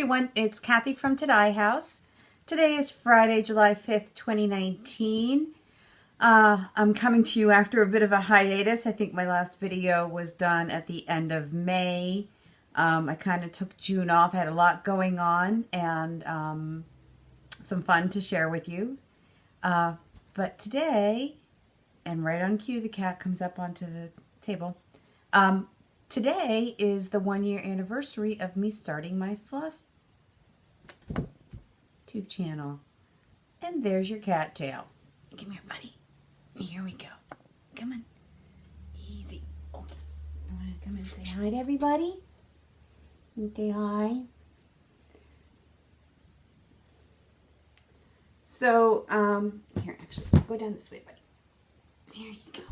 everyone, it's Kathy from Today House. Today is Friday, July 5th, 2019. I'm coming to you after a bit of a hiatus. I think my last video was done at the end of May. I kind of took June off. I had a lot going on and some fun to share with you. But today, and right on cue, the cat comes up onto the table. Today is the 1-year anniversary of me starting my Flosstube channel. And there's your cat tail. Come here, buddy. Here we go. Come on. Easy. Oh, you want to come and say hi to everybody? Say hi. So, here, actually, go down this way, buddy. There you go.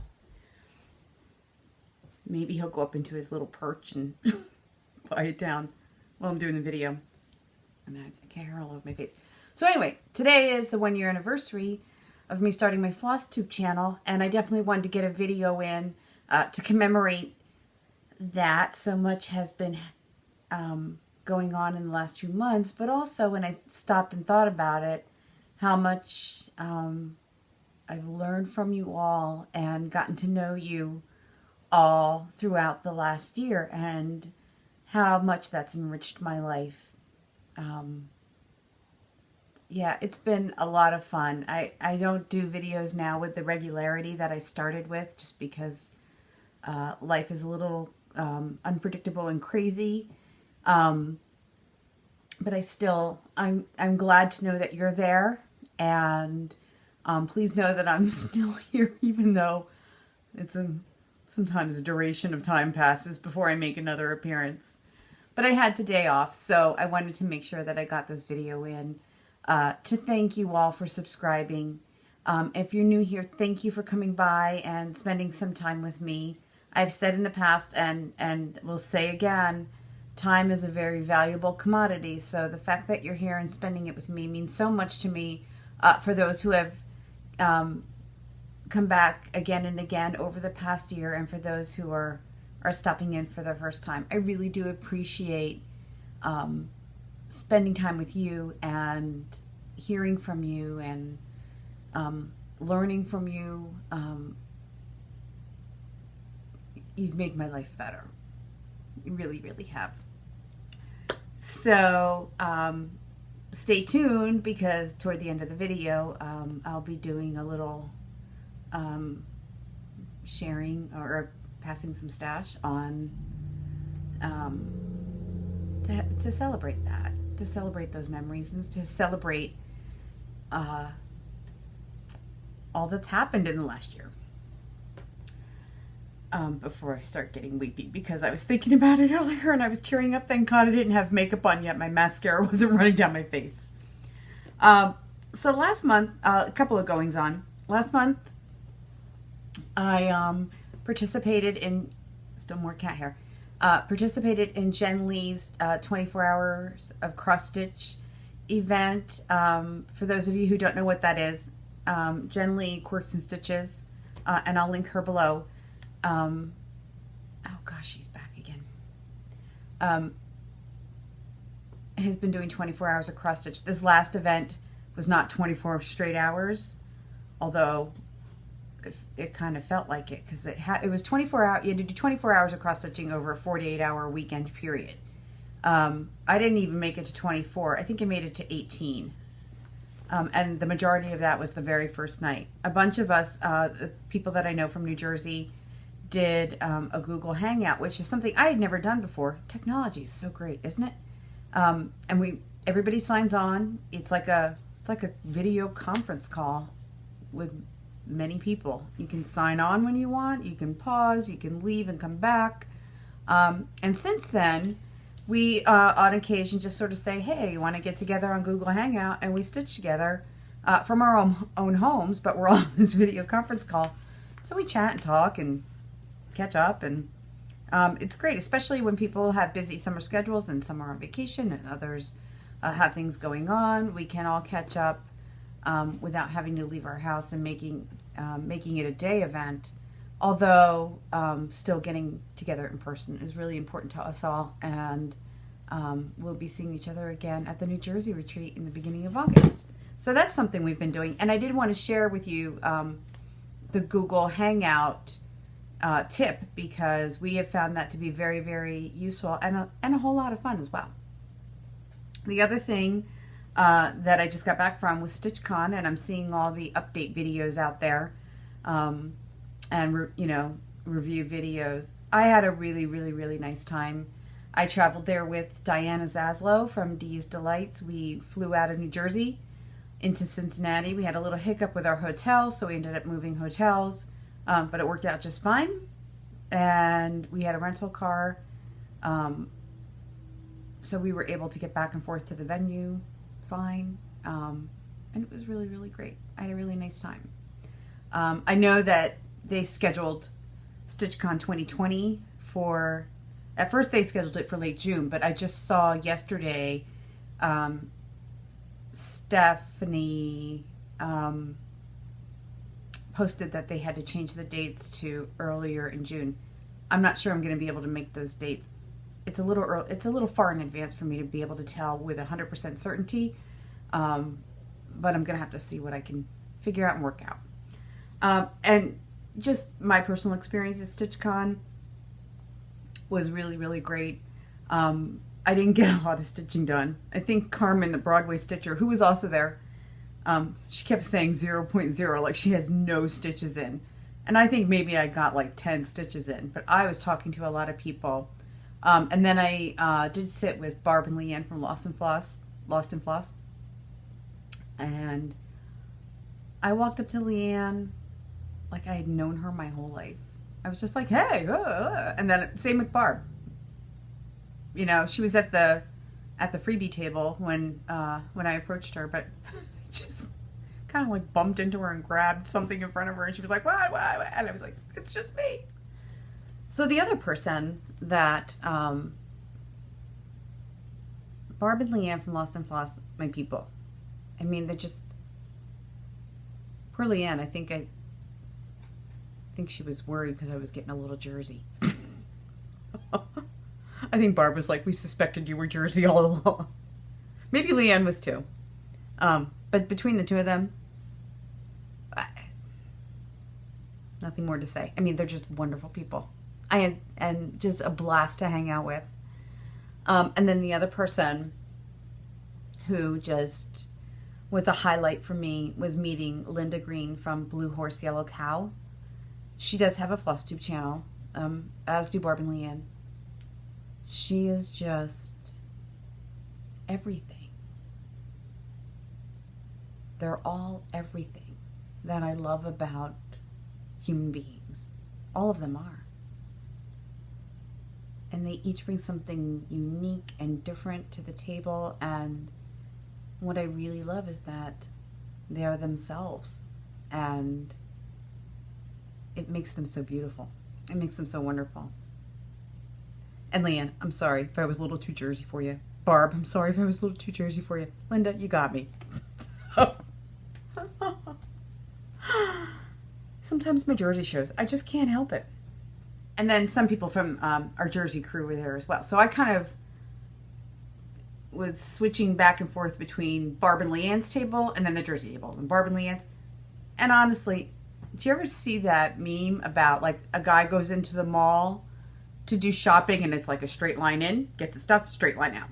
Maybe he'll go up into his little perch and quiet down while I'm doing the video. And I get hair all over my face. So anyway, today is the 1-year anniversary of me starting my Flosstube channel, and I definitely wanted to get a video in to commemorate that. So much has been going on in the last few months, but also when I stopped and thought about it, how much I've learned from you all and gotten to know you all throughout the last year, and how much that's enriched my life. Yeah, it's been a lot of fun. I don't do videos now with the regularity that I started with, just because life is a little unpredictable and crazy. But I'm glad to know that you're there, and please know that I'm still here, even though it's sometimes a duration of time passes before I make another appearance. But I had today off, so I wanted to make sure that I got this video in to thank you all for subscribing. If you're new here, thank you for coming by and spending some time with me. I've said in the past and will say again, time is a very valuable commodity, so the fact that you're here and spending it with me means so much to me. For those who have come back again and again over the past year, and for those who are stopping in for the first time, I really do appreciate spending time with you and hearing from you and learning from you. You've made my life better. You really, really have. So stay tuned, because toward the end of the video, I'll be doing a little sharing or passing some stash on to celebrate that, to celebrate those memories, and to celebrate all that's happened in the last year. Before I start getting weepy, because I was thinking about it earlier and I was tearing up. Thank God I didn't have makeup on yet. My mascara wasn't running down my face. So last month, a couple of goings on. Last month, I participated in, still more cat hair, participated in Jen Lee's 24 hours of cross stitch event. For those of you who don't know what that is, Jen Lee Quirks and Stitches, and I'll link her below. Oh gosh, she's back again. Has been doing 24 hours of cross stitch. This last event was not 24 straight hours, although it kind of felt like it, because it was 24 hours. You had to do 24 hours of cross stitching over a 48-hour weekend period. I didn't even make it to 24. I think I made it to 18. And the majority of that was the very first night. A bunch of us, the people that I know from New Jersey, did a Google Hangout, which is something I had never done before. Technology is so great, isn't it? And everybody signs on. It's like a video conference call with many people. You can sign on when you want. You can pause. You can leave and come back. And since then, we on occasion just sort of say, "Hey, you want to get together on Google Hangout?" And we stitch together from our own homes, but we're all on this video conference call. So we chat and talk and catch up, and it's great, especially when people have busy summer schedules and some are on vacation and others have things going on. We can all catch up without having to leave our house, and making it a day event. Although still getting together in person is really important to us all, and we'll be seeing each other again at the New Jersey retreat in the beginning of August. So that's something we've been doing. And I did want to share with you the Google Hangout tip, because we have found that to be very, very useful and a whole lot of fun as well. The other thing that I just got back from was StitchCon, and I'm seeing all the update videos out there, and review videos. I had a really, really, really nice time. I traveled there with Diana Zaslow from Dee's Delights. We flew out of New Jersey into Cincinnati. We had a little hiccup with our hotel, so we ended up moving hotels, but it worked out just fine. And we had a rental car, so we were able to get back and forth to the venue fine, and it was really, really great. I had a really nice time. I know that they scheduled StitchCon 2020 for, at first they scheduled it for late June, but I just saw yesterday Stephanie posted that they had to change the dates to earlier in June. I'm not sure I'm going to be able to make those dates. It's a little early, it's a little far in advance for me to be able to tell with 100% certainty, but I'm going to have to see what I can figure out and work out. And just my personal experience at StitchCon was really, really great. I didn't get a lot of stitching done. I think Carmen, the Broadway stitcher, who was also there, she kept saying 0.0, like she has no stitches in. And I think maybe I got like 10 stitches in, but I was talking to a lot of people. And then I did sit with Barb and Leanne from Lost and Floss. And I walked up to Leanne like I had known her my whole life. I was just like, hey, and then same with Barb. You know, she was at the freebie table when I approached her, but just kind of like bumped into her and grabbed something in front of her, and she was like, what? And I was like, it's just me. So the other person that Barb and Leanne from Lost and Floss, my people. I mean, they're just, poor Leanne. I think she was worried because I was getting a little Jersey. I think Barb was like, we suspected you were Jersey all along. Maybe Leanne was too. But between the two of them, nothing more to say. I mean, they're just wonderful people. And just a blast to hang out with. And then the other person who just was a highlight for me was meeting Linda Green from Blue Horse Yellow Cow. She does have a Flosstube channel, as do Barb and Leanne. She is just everything. They're all everything that I love about human beings. All of them are. And they each bring something unique and different to the table. And what I really love is that they are themselves. And it makes them so beautiful. It makes them so wonderful. And Leanne, I'm sorry if I was a little too Jersey for you. Barb, I'm sorry if I was a little too Jersey for you. Linda, you got me. Sometimes my Jersey shows, I just can't help it. And then some people from our Jersey crew were there as well. So I kind of was switching back and forth between Barb and Leanne's table and then the Jersey table. And Barb and Leanne's. And honestly, did you ever see that meme about like a guy goes into the mall to do shopping and it's like a straight line in, gets his stuff, straight line out.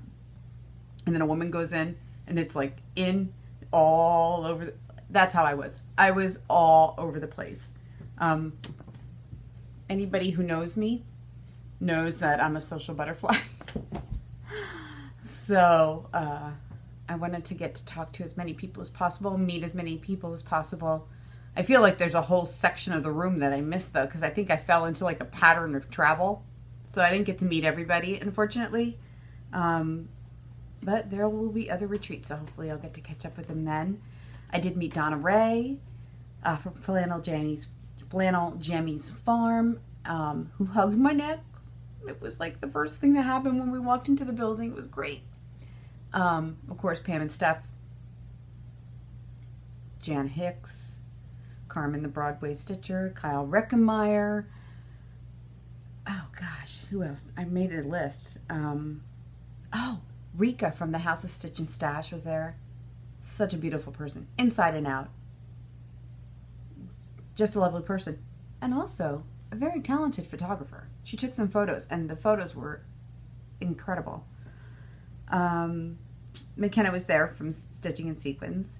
And then a woman goes in and it's like in all over. That's how I was. I was all over the place. Anybody who knows me knows that I'm a social butterfly. So I wanted to get to talk to as many people as possible, meet as many people as possible. I feel like there's a whole section of the room that I missed, though, because I think I fell into like a pattern of travel. So I didn't get to meet everybody, unfortunately. But there will be other retreats, so hopefully I'll get to catch up with them then. I did meet Donna Ray from Flannel Jammy's Farm, who hugged my neck. It was like the first thing that happened when we walked into the building. It was great. Of course, Pam and Steph, Jan Hicks, Carmen the Broadway Stitcher, Kyle Reckemeyer. Oh gosh, who else? I made a list. Oh, Rika from the House of Stitch and Stash was there. Such a beautiful person, inside and out. Just a lovely person. And also a very talented photographer. She took some photos, and the photos were incredible. McKenna was there from Stitching and Sequins.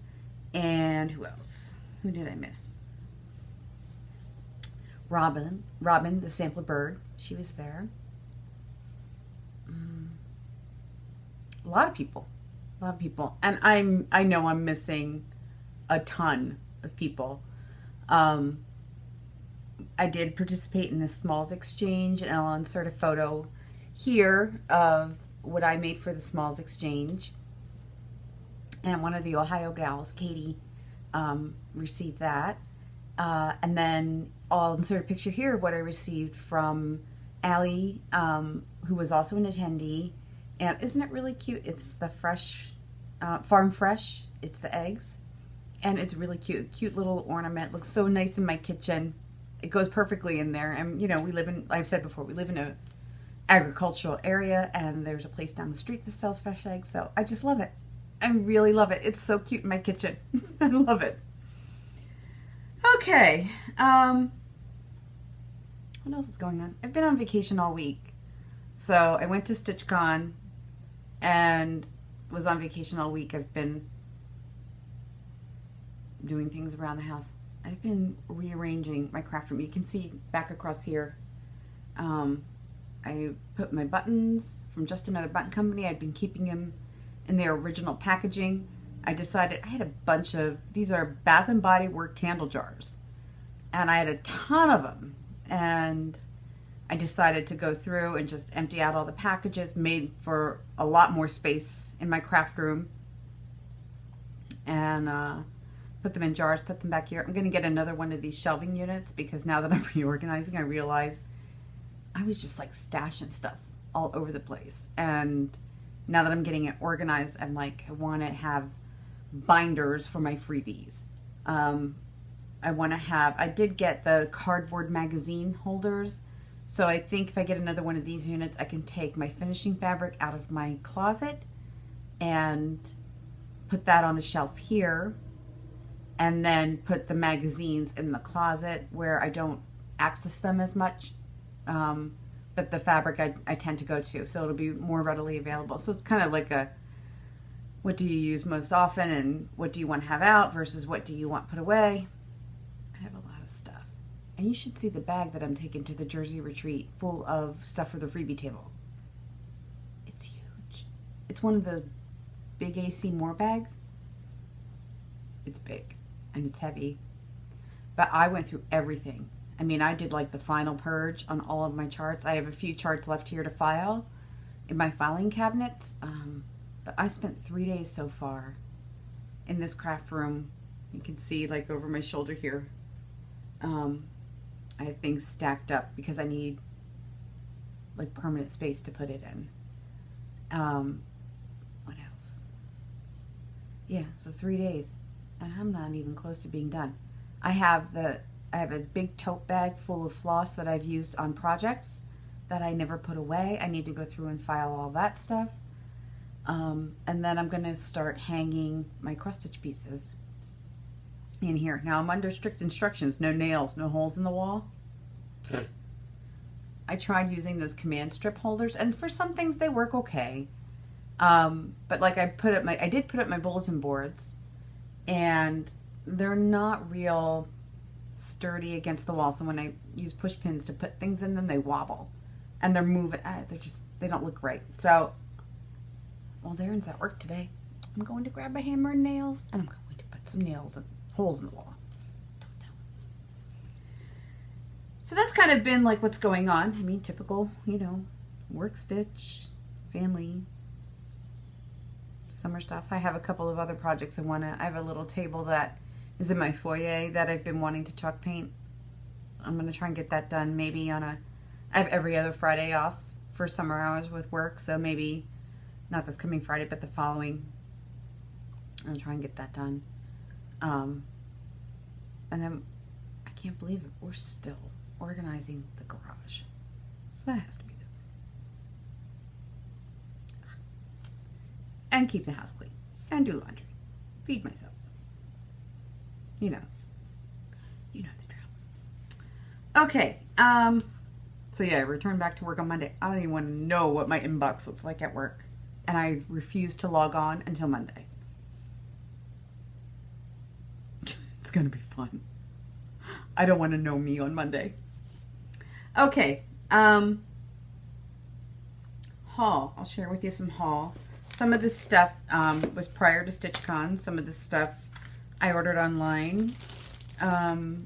And who else? Who did I miss? Robin, the sampler bird. She was there. A lot of people. And I know I'm missing a ton of people. I did participate in the Smalls Exchange, and I'll insert a photo here of what I made for the Smalls Exchange. And one of the Ohio gals, Katie, received that. And then I'll insert a picture here of what I received from Allie, who was also an attendee. And isn't it really cute? It's the fresh, farm fresh. It's the eggs. And it's really cute. Cute little ornament. Looks so nice in my kitchen. It goes perfectly in there. And, you know, I've said before, we live in a agricultural area, and there's a place down the street that sells fresh eggs. So I just love it. I really love it. It's so cute in my kitchen. I love it. Okay. What else is going on? I've been on vacation all week. So I went to StitchCon and was on vacation all week. I've been doing things around the house. I've been rearranging my craft room. You can see back across here. I put my buttons from Just Another Button Company. I'd been keeping them in their original packaging. I decided I had a bunch of, these are Bath and Body Works candle jars. And I had a ton of them. And I decided to go through and just empty out all the packages, made for a lot more space in my craft room. And put them in jars, put them back here. I'm going to get another one of these shelving units, because now that I'm reorganizing, I realize I was just like stashing stuff all over the place. And now that I'm getting it organized, I'm like, I want to have binders for my freebies. I did get the cardboard magazine holders. So I think if I get another one of these units, I can take my finishing fabric out of my closet and put that on a shelf here, and then put the magazines in the closet where I don't access them as much. But the fabric I tend to go to, so it'll be more readily available. So it's kind of like a, what do you use most often, and what do you want to have out versus what do you want put away? I have a lot of stuff. And you should see the bag that I'm taking to the Jersey retreat, full of stuff for the freebie table. It's huge. It's one of the big AC Moore bags. It's big and it's heavy. But I went through everything. I mean, I did like the final purge on all of my charts. I have a few charts left here to file in my filing cabinets. But I spent 3 days so far in this craft room. You can see like over my shoulder here. I have things stacked up because I need like permanent space to put it in. What else? Yeah, so 3 days. And I'm not even close to being done. I have a big tote bag full of floss that I've used on projects that I never put away. I need to go through and file all that stuff. And then I'm going to start hanging my cross stitch pieces in here. Now I'm under strict instructions. No nails, no holes in the wall. I tried using those command strip holders, and for some things they work okay. But like I did put up my bulletin boards, and they're not real sturdy against the wall. So when I use push pins to put things in them, they wobble and they're moving. They don't look right. So while Darren's at work today, I'm going to grab a hammer and nails, and I'm going to put some nails and holes in the wall. Don't tell him. So that's kind of been like what's going on. I mean, typical, work, stitch, family, summer stuff. I have a couple of other projects I have a little table that is in my foyer that I've been wanting to chalk paint. I'm going to try and get that done maybe I have every other Friday off for summer hours with work, so maybe not this coming Friday, but the following. I'll try and get that done. And then I can't believe it, we're still organizing the garage. So that has to be done. and keep the house clean and do laundry, feed myself. You know the drill. Okay, so yeah, I returned back to work on Monday. I don't even want to know what my inbox looks like at work, and I refuse to log on until Monday. It's gonna be fun. I don't want to know me on Monday. Okay, haul. I'll share with you some haul. Some of this stuff was prior to StitchCon. Some of this stuff I ordered online. Some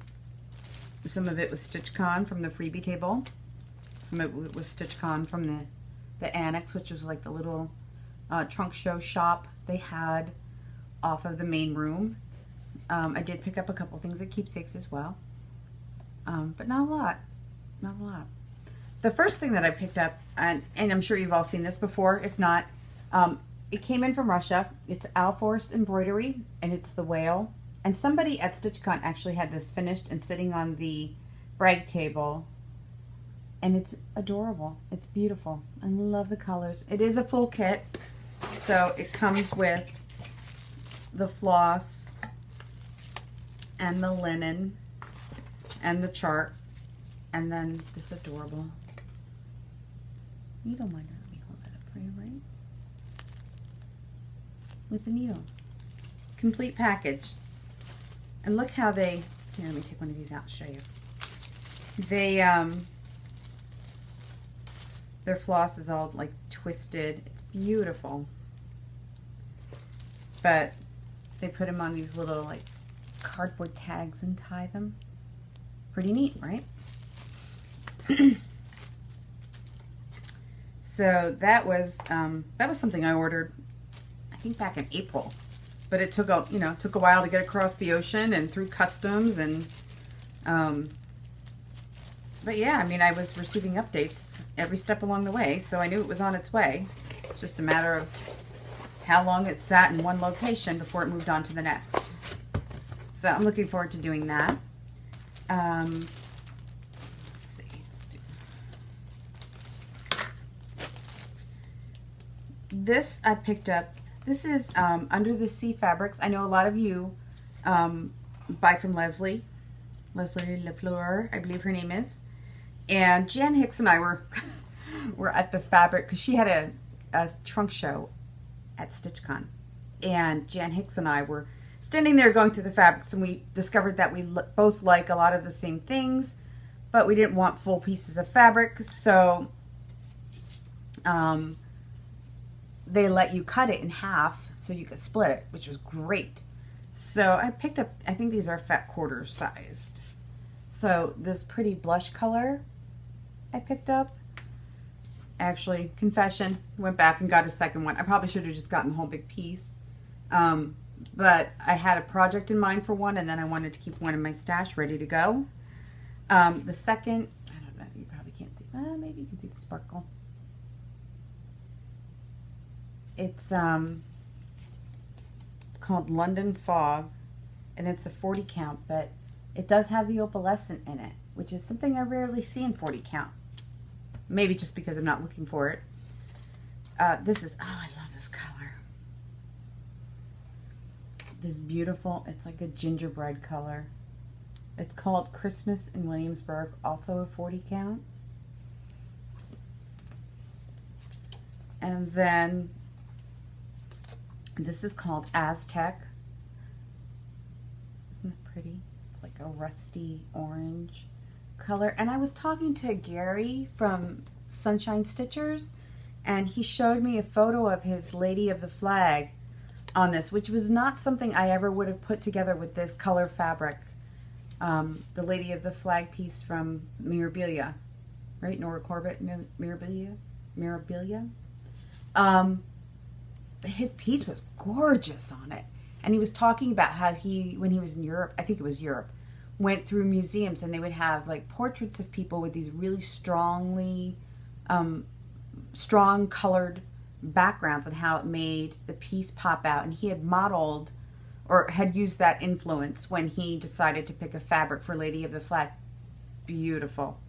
of it was StitchCon from the freebie table. Some of it was StitchCon from the annex, which was like the little trunk show shop they had off of the main room. I did pick up a couple things at Keepsakes as well, but not a lot. Not a lot. The first thing that I picked up, and I'm sure you've all seen this before, if not, it came in from Russia. It's Alforst embroidery, and it's the whale. And somebody at StitchCon actually had this finished and sitting on the brag table, and it's adorable. It's beautiful. I love the colors. It is a full kit, so it comes with the floss and the linen and the chart, and then this adorable needle minder. Let me hold that up for you, right? With the needle. Complete package. And look how they, here, let me take one of these out and show you. They, their floss is all like twisted. It's beautiful. But they put them on these little like cardboard tags and tie them. Pretty neat, right? So that was something I ordered, I think back in April, but it took a while to get across the ocean and through customs and, but yeah, I mean, I was receiving updates every step along the way, so I knew it was on its way. It's just a matter of how long it sat in one location before it moved on to the next. So I'm looking forward to doing that. Let's see. This I picked up. This is Under the Sea Fabrics. I know a lot of you buy from Leslie LaFleur, I believe her name is. And Jan Hicks and I were at the fabric, because she had a trunk show at StitchCon. And Jan Hicks and I were standing there going through the fabrics, and we discovered that we both like a lot of the same things, but we didn't want full pieces of fabric, so they let you cut it in half so you could split it, which was great. So I picked up, I think these are fat quarter sized. So this pretty blush color I picked up. Actually, confession, went back and got a second one. I probably should have just gotten the whole big piece. But I had a project in mind for one, and then I wanted to keep one in my stash ready to go. The second, I don't know, you probably can't see. Maybe you can see the sparkle. It's called London Fog, and it's a 40 count, but it does have the opalescent in it, which is something I rarely see in 40 count. Maybe just because I'm not looking for it. This is, oh, I love this color. This beautiful, it's like a gingerbread color. It's called Christmas in Williamsburg, also a 40 count. And then this is called Aztec. Isn't it pretty? It's like a rusty orange color. And I was talking to Gary from Sunshine Stitchers, and he showed me a photo of his Lady of the Flag on this, which was not something I ever would have put together with this color fabric. The Lady of the Flag piece from Mirabilia, right? Nora Corbett, Mirabilia. His piece was gorgeous on it. And he was talking about how he, when he was in Europe, I think it was Europe, went through museums, and they would have like portraits of people with these really strong colored backgrounds, and how it made the piece pop out. And he had modeled or had used that influence when he decided to pick a fabric for Lady of the Flag. Beautiful.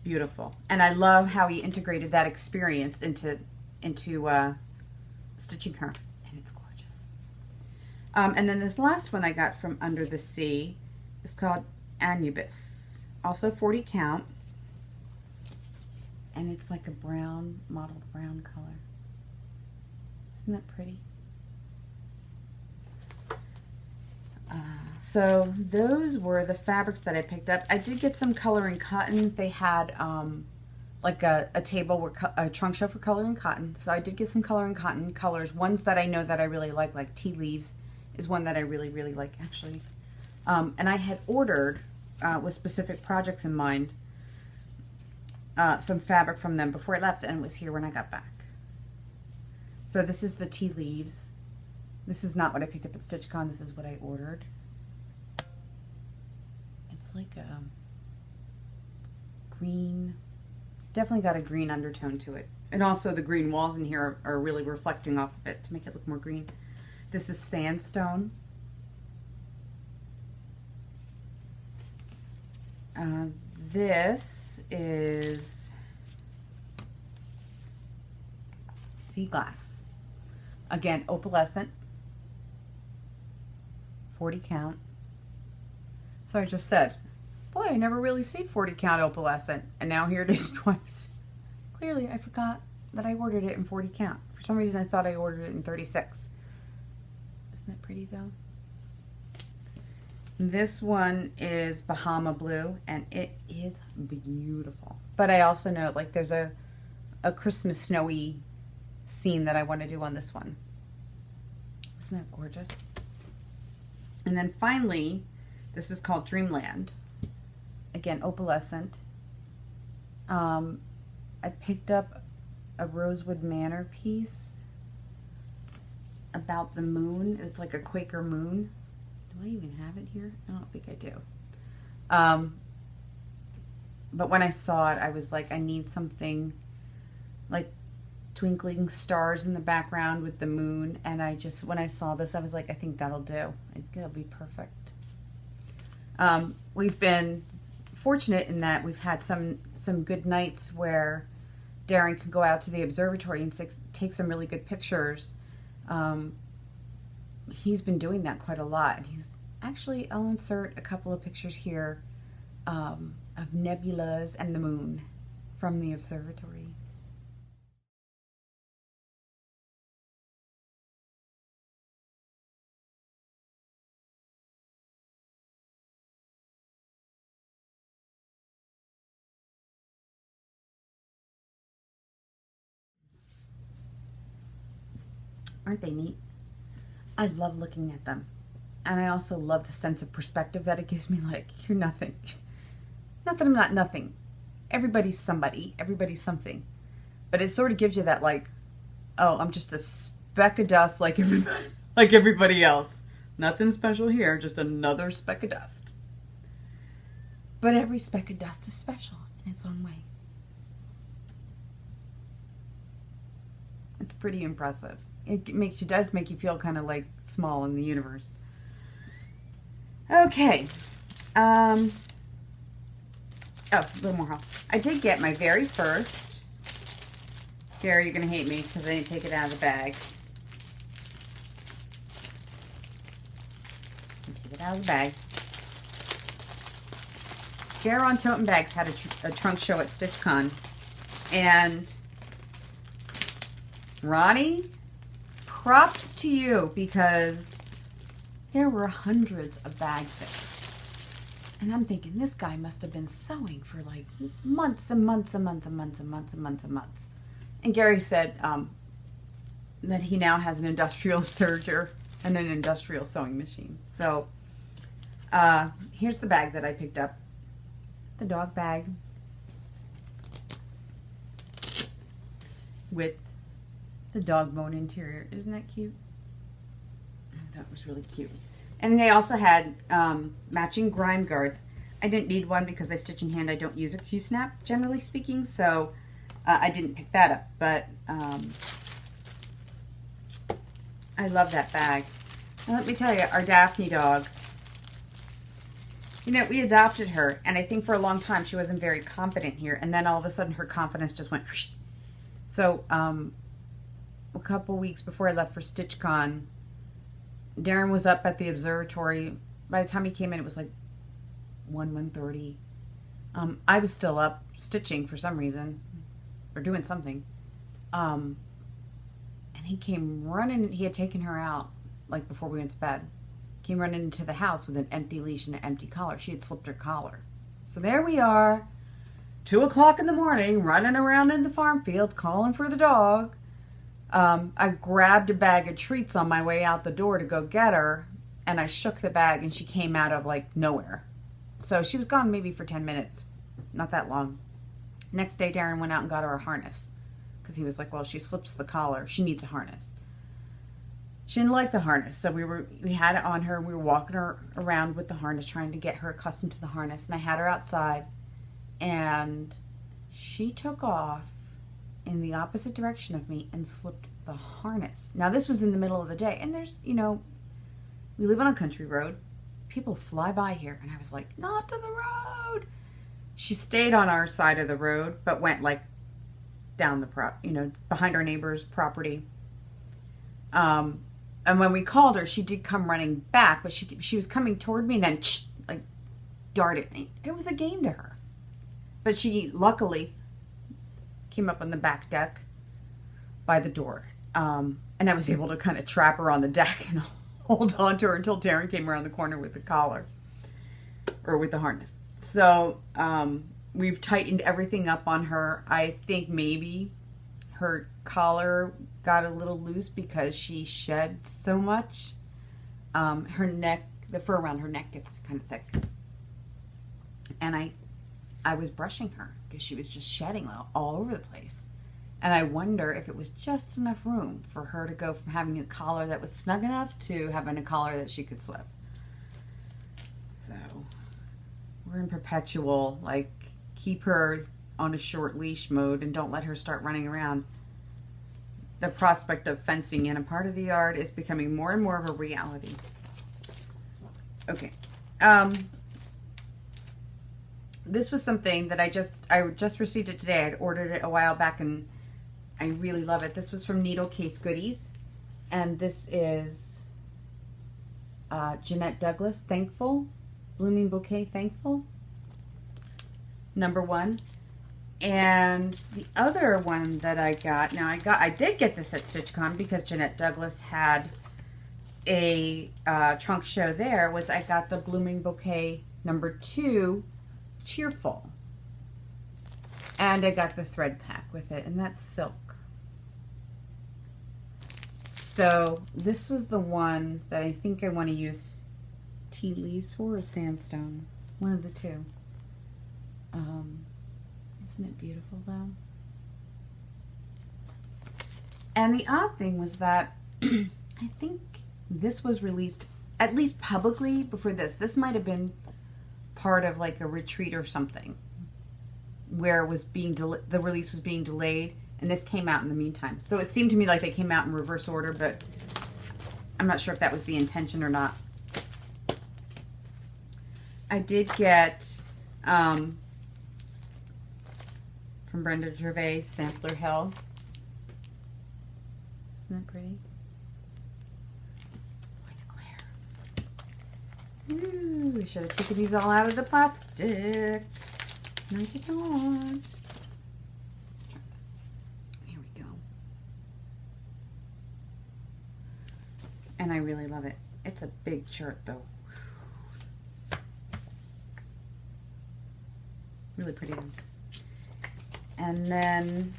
Beautiful. And I love how he integrated that experience into stitching her, and it's gorgeous. And then this last one I got from Under the Sea is called Anubis, also 40 count, and it's like a brown, mottled brown color. Isn't that pretty? So those were the fabrics that I picked up. I did get some coloring cotton. They had like a table where a trunk show for coloring cotton. So I did get some coloring cotton colors. Ones that I know that I really like tea leaves is one that I really, really like actually. And I had ordered, with specific projects in mind, some fabric from them before I left, and it was here when I got back. So this is the tea leaves. This is not what I picked up at StitchCon. This is what I ordered. It's like a green, definitely got a green undertone to it. And also the green walls in here are really reflecting off of it to make it look more green. This is sandstone. This is sea glass. Again, opalescent. 40 count. So I just said, boy, I never really see 40 count opalescent. And now here it is twice. Clearly, I forgot that I ordered it in 40 count. For some reason, I thought I ordered it in 36. Isn't that pretty, though? This one is Bahama Blue, and it is beautiful. But I also know, like, there's a Christmas snowy scene that I want to do on this one. Isn't that gorgeous? And then finally, this is called Dreamland. Again, opalescent. I picked up a Rosewood Manor piece about the moon. It's like a Quaker moon. Do I even have it here? I don't think I do. But when I saw it, I was like, I need something like twinkling stars in the background with the moon. And I just, when I saw this, I was like, I think that'll do. I think it'll be perfect. We've been fortunate in that we've had some good nights where Darren could go out to the observatory and take some really good pictures. He's been doing that quite a lot. He's actually, I'll insert a couple of pictures here of nebulas and the moon from the observatory. Aren't they neat? I love looking at them. And I also love the sense of perspective that it gives me, like, you're nothing. Not that I'm not nothing. Everybody's somebody. Everybody's something. But it sort of gives you that, like, oh, I'm just a speck of dust like everybody else. Nothing special here, just another speck of dust. But every speck of dust is special in its own way. It's pretty impressive. It does make you feel kind of like small in the universe. Okay. Oh, a little more haul. I did get my very first. Gary, you're going to hate me because I didn't take it out of the bag. Take it out of the bag. Garon Totem Bags had a trunk show at StitchCon. And Ronnie, props to you because there were hundreds of bags there. And I'm thinking, this guy must have been sewing for like months and months and months and months and months and months and months. And Gary said that he now has an industrial serger and an industrial sewing machine. So here's the bag that I picked up. The dog bag with the dog bone interior. Isn't that cute? That was really cute. And they also had matching grime guards. I didn't need one because I stitch in hand. I don't use a Q-snap, generally speaking, so I didn't pick that up. But I love that bag. And let me tell you, our Daphne dog, you know, we adopted her, and I think for a long time she wasn't very confident here, and then all of a sudden her confidence just went whoosh. So a couple weeks before I left for StitchCon, Darren was up at the observatory. By the time he came in, it was like 1:30. I was still up stitching for some reason, or doing something. And he came running. He had taken her out like before we went to bed. Came running into the house with an empty leash and an empty collar. She had slipped her collar. So there we are, 2 o'clock in the morning, running around in the farm field, calling for the dog. I grabbed a bag of treats on my way out the door to go get her, and I shook the bag, and she came out of like nowhere. So she was gone maybe for 10 minutes, not that long. Next day, Darren went out and got her a harness because he was like, well, she slips the collar. She needs a harness. She didn't like the harness, so we had it on her. We were walking her around with the harness, trying to get her accustomed to the harness, and I had her outside, and she took off in the opposite direction of me and slipped the harness. Now, this was in the middle of the day, and there's, we live on a country road. People fly by here, and I was like, not to the road. She stayed on our side of the road, but went like down the behind our neighbor's property. And when we called her, she did come running back, but she was coming toward me and then like darted. It was a game to her. But she luckily came up on the back deck by the door. And I was able to kind of trap her on the deck and hold on to her until Darren came around the corner with the collar or with the harness. So we've tightened everything up on her. I think maybe her collar got a little loose because she shed so much. Her neck, the fur around her neck gets kind of thick. And I was brushing her because she was just shedding all over the place. And I wonder if it was just enough room for her to go from having a collar that was snug enough to having a collar that she could slip. So we're in perpetual, like, keep her on a short leash mode and don't let her start running around. The prospect of fencing in a part of the yard is becoming more and more of a reality. Okay. This was something that I just received it today. I'd ordered it a while back and I really love it. This was from Needle Case Goodies. And this is Jeanette Douglas, Thankful. Blooming Bouquet, Thankful. #1. And the other one that I got, I did get this at StitchCon because Jeanette Douglas had a trunk show there, was I got the Blooming Bouquet #2, Cheerful. And I got the thread pack with it, and that's silk. So this was the one that I think I want to use tea leaves for, or sandstone. One of the two. Isn't it beautiful though? And the odd thing was that I think this was released, at least publicly, before this. This might have been part of like a retreat or something where it was the release was being delayed, and this came out in the meantime. So it seemed to me like they came out in reverse order, but I'm not sure if that was the intention or not. I did get from Brenda Gervais, Sampler Hill. Isn't that pretty? Boy, the glare. Ooh, we should have taken these all out of the plastic. No, I did not. Here we go. And I really love it. It's a big shirt though. Really pretty. And then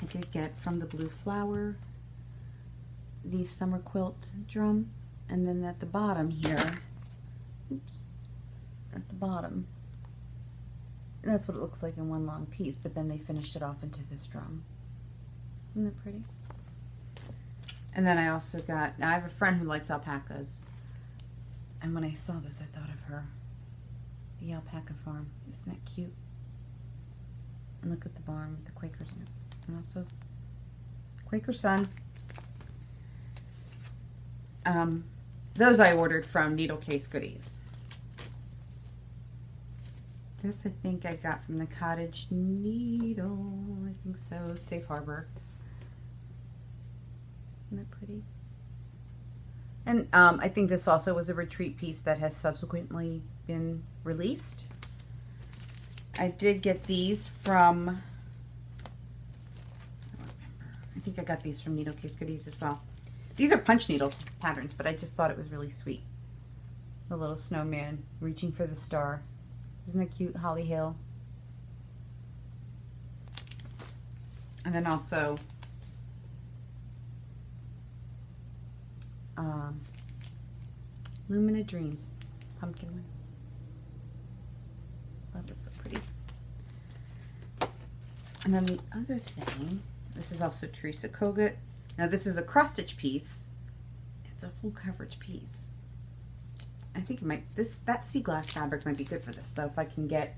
I did get from the Blue Flower the summer quilt drum, and then at the bottom here, oops, at the bottom, that's what it looks like in one long piece, but then they finished it off into this drum. Isn't that pretty? And then I also got, now I have a friend who likes alpacas, and when I saw this I thought of her. The alpaca farm. Isn't that cute? And look at the barn with the Quakers in it. And also Quaker Sun. Those I ordered from Needle Case Goodies. This I think I got from the Cottage Needle. I think so. Safe Harbor. Isn't that pretty? And I think this also was a retreat piece that has subsequently been released. I did get these from, I don't remember. I think I got these from Needle Case Goodies as well. These are punch needle patterns, but I just thought it was really sweet. The little snowman reaching for the star. Isn't that cute? Holly Hill. And then also Lumina Dreams pumpkin one. That was so pretty. And then the other thing, this is also Teresa Kogut. Now this is a cross stitch piece. It's a full coverage piece. I think it might, that sea glass fabric might be good for this though, if I can get,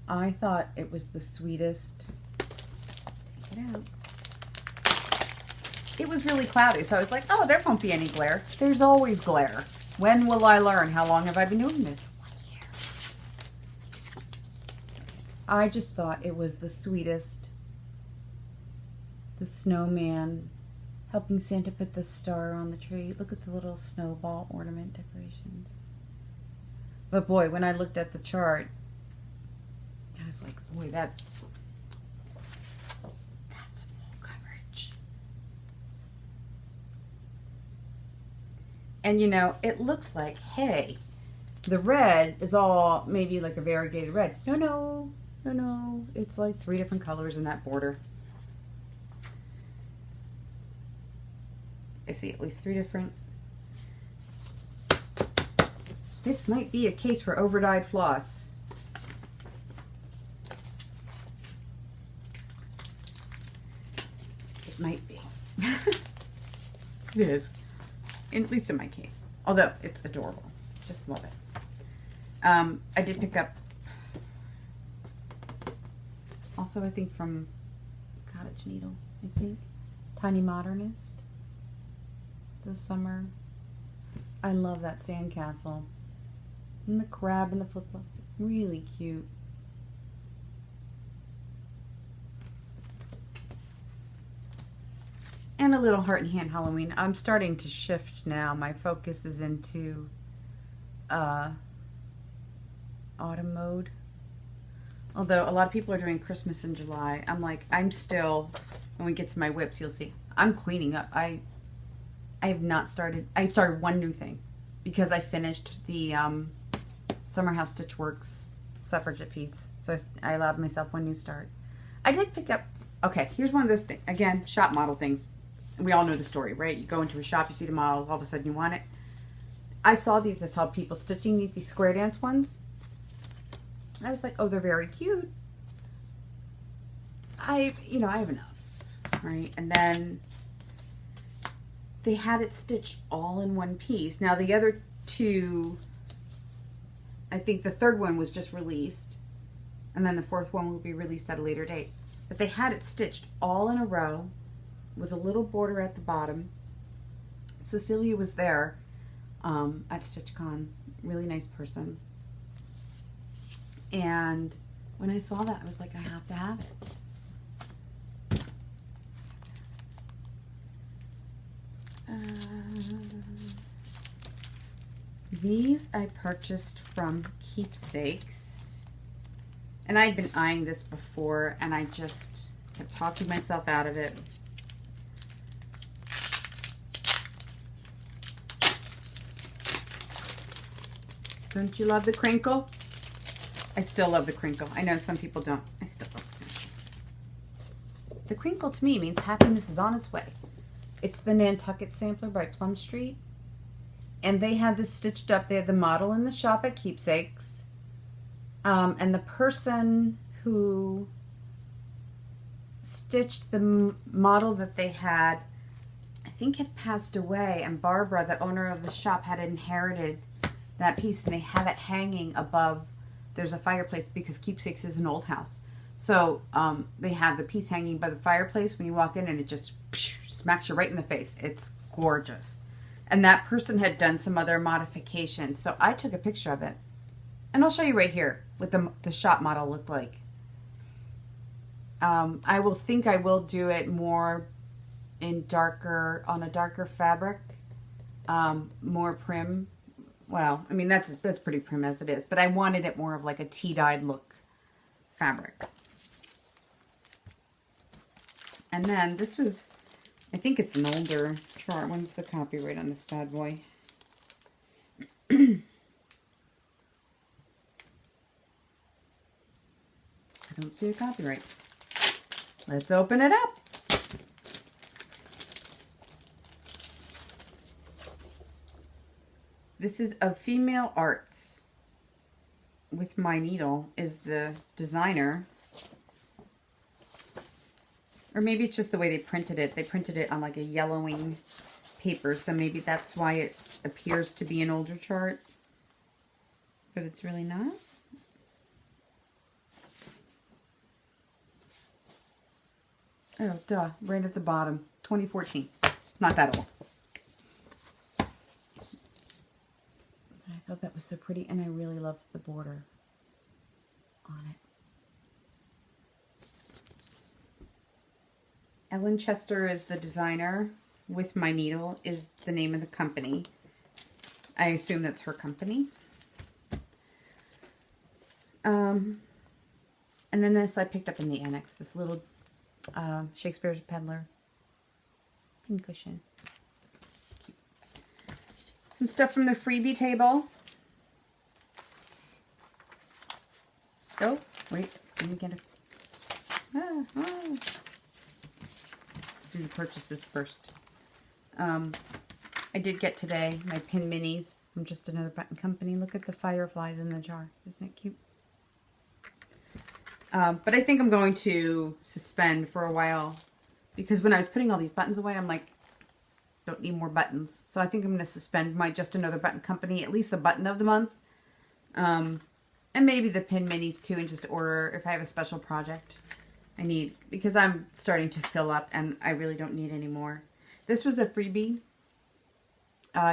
I thought it was the sweetest. Take it out. It was really cloudy, so I was like, oh, there won't be any glare. There's always glare. When will I learn? How long have I been doing this? 1 year. I just thought it was the sweetest. The snowman helping Santa put the star on the tree. Look at the little snowball ornament decorations. But boy, when I looked at the chart, I was like, boy, that's full coverage. And you know, it looks like, hey, the red is all maybe like a variegated red. No. It's like 3 different colors in that border. I see at least 3 different. This might be a case for overdyed floss. It might be. It is. At least in my case. Although it's adorable. Just love it. I did pick up also I think from Cottage Needle, I think. Tiny Modernist. The summer. I love that sandcastle. And the crab and the flip-flop. Really cute. And a little Heart and Hand Halloween. I'm starting to shift now. My focus is into autumn mode. Although a lot of people are doing Christmas in July. I'm like, I'm still, when we get to my whips, you'll see. I'm cleaning up. I have not started. I started one new thing because I finished the Summer House Stitch Works suffragette piece. So I allowed myself one new start. I did pick up, okay, here's one of those things. Again, shop model things. We all know the story, right? You go into a shop, you see the model, all of a sudden you want it. I saw these. I saw people stitching these square dance ones. I was like, oh, they're very cute. I have enough, right? And then they had it stitched all in one piece. Now the other 2, I think the 3rd one was just released, and then the 4th one will be released at a later date. But they had it stitched all in a row with a little border at the bottom. Cecilia was there at StitchCon. Really nice person. And when I saw that, I was like, I have to have it. These I purchased from Keepsakes. And I'd been eyeing this before, and I just kept talking myself out of it. Don't you love the crinkle? I still love the crinkle. I know some people don't. I still love the crinkle. The crinkle to me means happiness is on its way. It's the Nantucket Sampler by Plum Street. And they had this stitched up. They had the model in the shop at Keepsakes. And the person who stitched the model that they had, I think had passed away. And Barbara, the owner of the shop, had inherited that piece. And they have it hanging above. There's a fireplace because Keepsakes is an old house. So they have the piece hanging by the fireplace when you walk in, and it just smacks you right in the face. It's gorgeous. And that person had done some other modifications. So I took a picture of it. And I'll show you right here what the shop model looked like. I will do it more in darker, on a darker fabric, more prim. Well, I mean, that's pretty prim as it is, but I wanted it more of like a tea-dyed look fabric. And then this was, I think it's an older chart. When's the copyright on this bad boy? I don't see a copyright. Let's open it up. This is of Female Arts. With My Needle is the designer. Or maybe it's just the way they printed it. They printed it on like a yellowing paper, so maybe that's why it appears to be an older chart. But it's really not. Oh, duh. Right at the bottom. 2014. Not that old. I thought that was so pretty, and I really loved the border on it. Ellen Chester is the designer. With My Needle is the name of the company. I assume that's her company. And then this I picked up in the annex. This little Shakespeare's Peddler pincushion. Cute. Some stuff from the freebie table. Oh, wait. Let me get it. Let's do the purchases first. I did get today my pin minis from Just Another Button Company. Look at the fireflies in the jar. Isn't it cute? But I think I'm going to suspend for a while because when I was putting all these buttons away, I'm like, don't need more buttons. So I think I'm going to suspend my Just Another Button Company, at least the button of the month. And maybe the pin minis too, and just order if I have a special project I need, because I'm starting to fill up and I really don't need any more. This was a freebie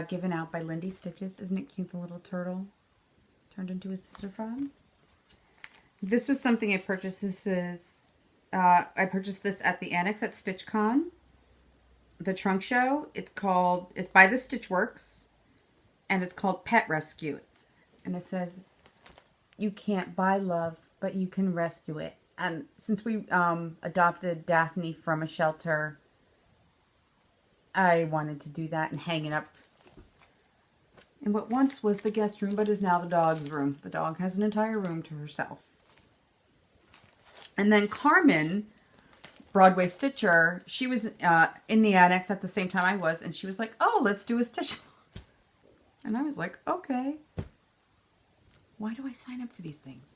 given out by Lindy Stitches. Isn't it cute, the little turtle turned into a sister frog? This was something I purchased. This is, I purchased this at the Annex at StitchCon, the trunk show. It's by the Stitchworks, and it's called Pet Rescue. And it says, you can't buy love, but you can rescue it. And since we adopted Daphne from a shelter, I wanted to do that and hang it up in what once was the guest room, but is now the dog's room. The dog has an entire room to herself. And then Carmen, Broadway Stitcher, she was in the annex at the same time I was, and she was like, oh, let's do a stitch. And I was like, okay. Why do I sign up for these things?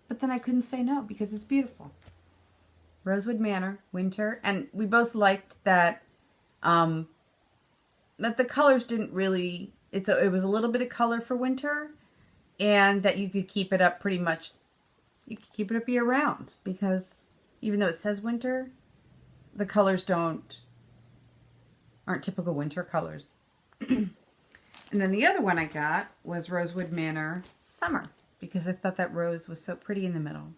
But then I couldn't say no because it's beautiful. Rosewood Manor, winter. And we both liked that that the colors didn't really, it was a little bit of color for winter, and that you could keep it up pretty much, you could keep it up year round, because even though it says winter, the colors aren't typical winter colors. And then the other one I got was Rosewood Manor Summer, because I thought that rose was so pretty in the middle.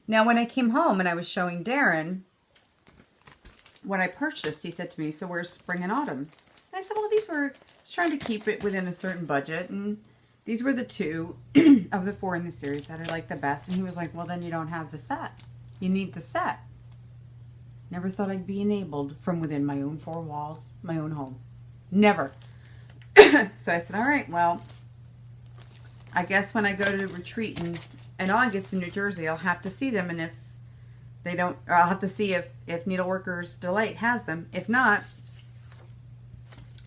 Now, when I came home and I was showing Darren what I purchased, he said to me, so where's spring and autumn? And I said, well, I was trying to keep it within a certain budget, and these were the two of the four in the series that I liked the best. And he was like, well, then you don't have the set. You need the set. Never thought I'd be enabled from within my own four walls, my own home. Never. So I said, all right, well, I guess when I go to the retreat in August in New Jersey, I'll have to see them, and if they don't, or I'll have to see if Needleworkers Delight has them. If not,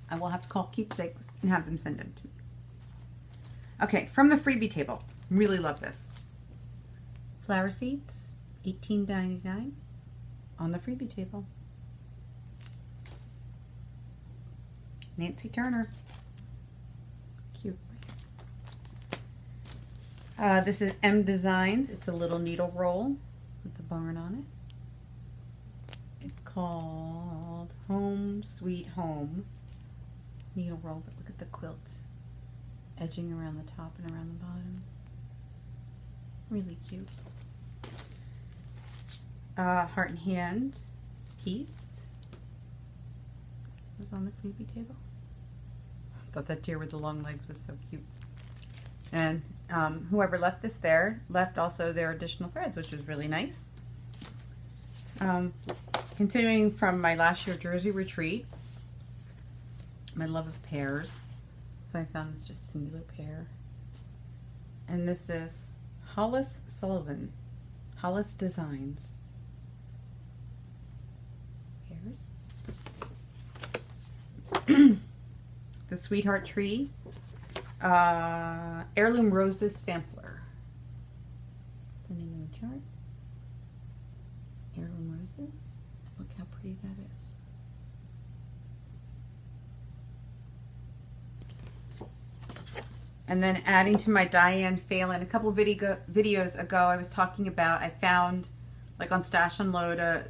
I will have to call Keepsakes and have them send them to me. Okay, from the freebie table. Really love this. Flower seeds, $18.99 on the freebie table. Nancy Turner. Cute. This is M Designs. It's a little needle roll with the barn on it. It's called Home Sweet Home needle roll, but look at the quilt edging around the top and around the bottom. Really cute. Heart and Hand piece. was on the creepy table. I thought that deer with the long legs was so cute. And whoever left this there left also their additional threads, which was really nice. Continuing from my last year Jersey retreat, my love of pears. So I found this just singular pear. And this is Hollis Sullivan, Hollis Designs. Pears. The Sweetheart Tree. Heirloom Roses Sampler. That's the name of the chart. Heirloom Roses. Look how pretty that is. And then adding to my Diane Phelan, a couple videos ago I was talking about, I found, like on Stash Unload, a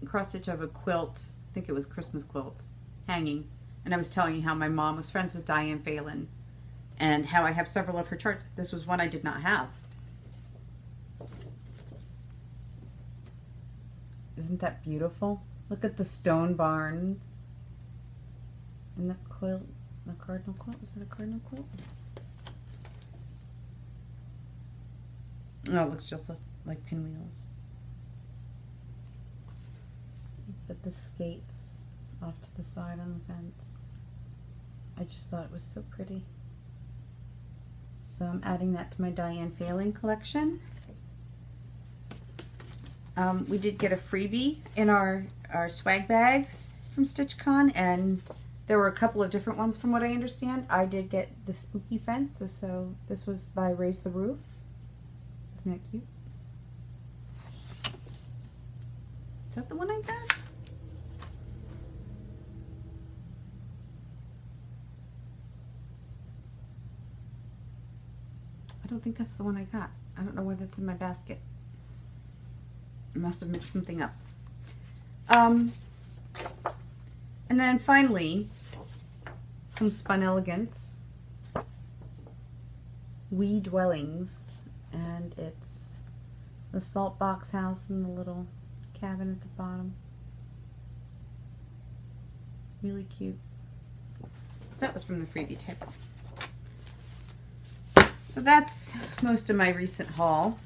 cross stitch of a quilt, I think it was Christmas quilts, hanging. And I was telling you how my mom was friends with Diane Phelan and how I have several of her charts. This was one I did not have. Isn't that beautiful? Look at the stone barn and the quilt, the cardinal quilt. Was it a cardinal quilt? No, it looks just like pinwheels. But the skates off to the side on the fence. I just thought it was so pretty. So I'm adding that to my Diane Phelan collection. We did get a freebie in our swag bags from StitchCon, and there were a couple of different ones from what I understand. I did get the spooky fence, so this was by Raise the Roof. Isn't that cute? Is that the one I got? I don't think that's the one I got. I don't know where that's in my basket. I must have mixed something up. And then finally, from Spun Elegance, We Dwellings. And it's the salt box house and the little cabin at the bottom. Really cute. So that was from the freebie table. So that's most of my recent haul.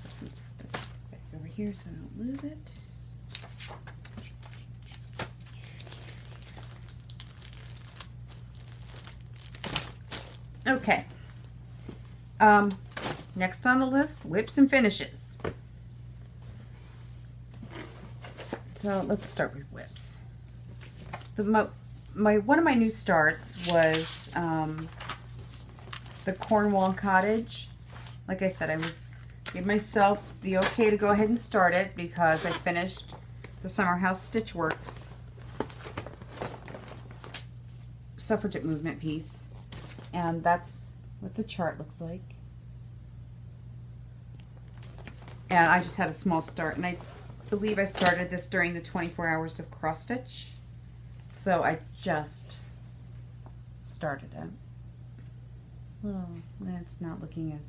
Put some stuff back over here so I don't lose it. Okay. Next on the list, whips and finishes. So let's start with whips. One of my new starts was the Cornwall Cottage. Like I said, gave myself the okay to go ahead and start it because I finished the Summer House Stitchworks suffragette movement piece, and that's what the chart looks like. And I just had a small start, and I believe I started this during the 24 hours of cross stitch. So I just started it. Oh, that's not looking as,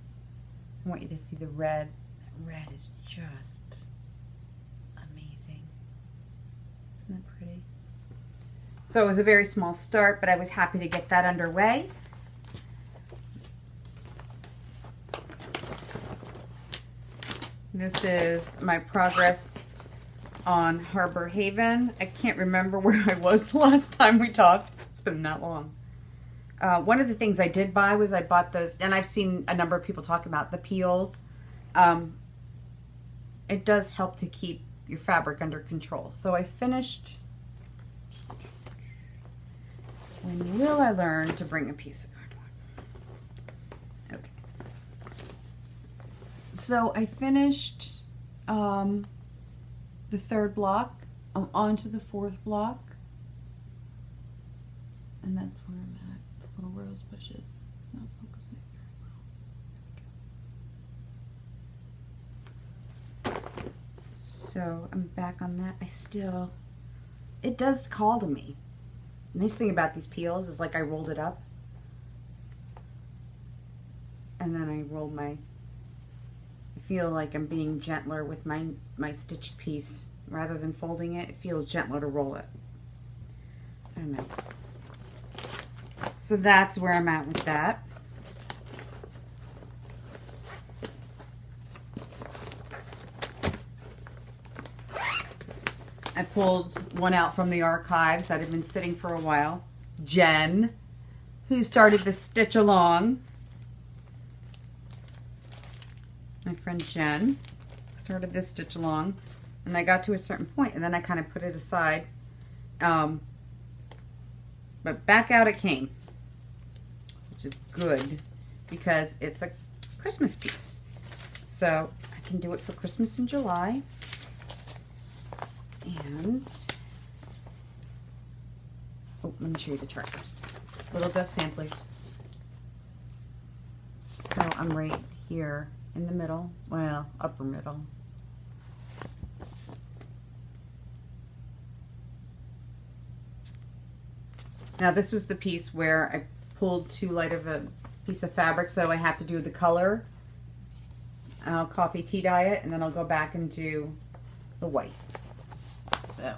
I want you to see the red. That red is just amazing. Isn't that pretty? So it was a very small start, but I was happy to get that underway. This is my progress on Harbor Haven. I can't remember where I was the last time we talked. It's been that long. One of the things I did buy was I bought those, and I've seen a number of people talk about the peels. It does help to keep your fabric under control. So I finished. When will I learn to bring a piece of cardboard? Okay. So I finished the third block. I'm on to the fourth block. And that's where I'm at. The little rose bushes. It's not focusing very well. There we go. So I'm back on that. It does call to me. The nice thing about these peels is like I rolled it up. And then I feel like I'm being gentler with my stitched piece. Rather than folding it, it feels gentler to roll it. I don't know. So that's where I'm at with that. I pulled one out from the archives that had been sitting for a while. Jen, who started the stitch along. My friend Jen started this stitch along, and I got to a certain point, and then I kind of put it aside. But back out it came, which is good because it's a Christmas piece. So I can do it for Christmas in July. And, oh, let me show you the chart first. Little Dove samplers. So I'm right here in the middle, well, upper middle. Now this was the piece where I pulled too light of a piece of fabric, so I have to do the color. I'll coffee tea dye it, and then I'll go back and do the white. So,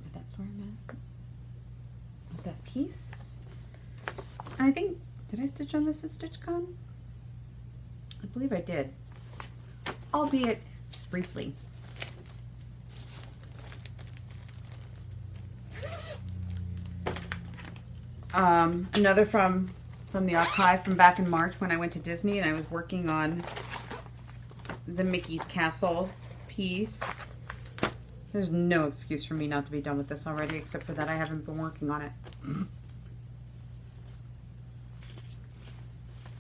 but that's where I'm at with that piece. And I think, did I stitch on this at StitchCon? I believe I did, albeit briefly. Another from the archive from back in March when I went to Disney and I was working on the Mickey's Castle piece. There's no excuse for me not to be done with this already, except for that I haven't been working on it.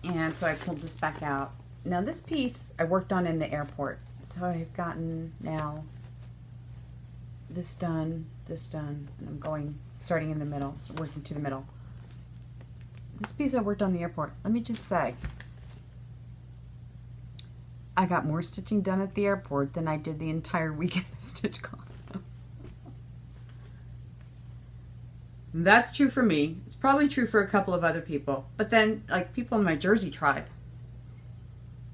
And so I pulled this back out. Now this piece I worked on in the airport. So I've gotten now this done, and I'm starting in the middle, so working to the middle. This piece I worked on the airport, let me just say, I got more stitching done at the airport than I did the entire weekend of StitchCon. That's true for me. It's probably true for a couple of other people. But then, like people in my Jersey tribe,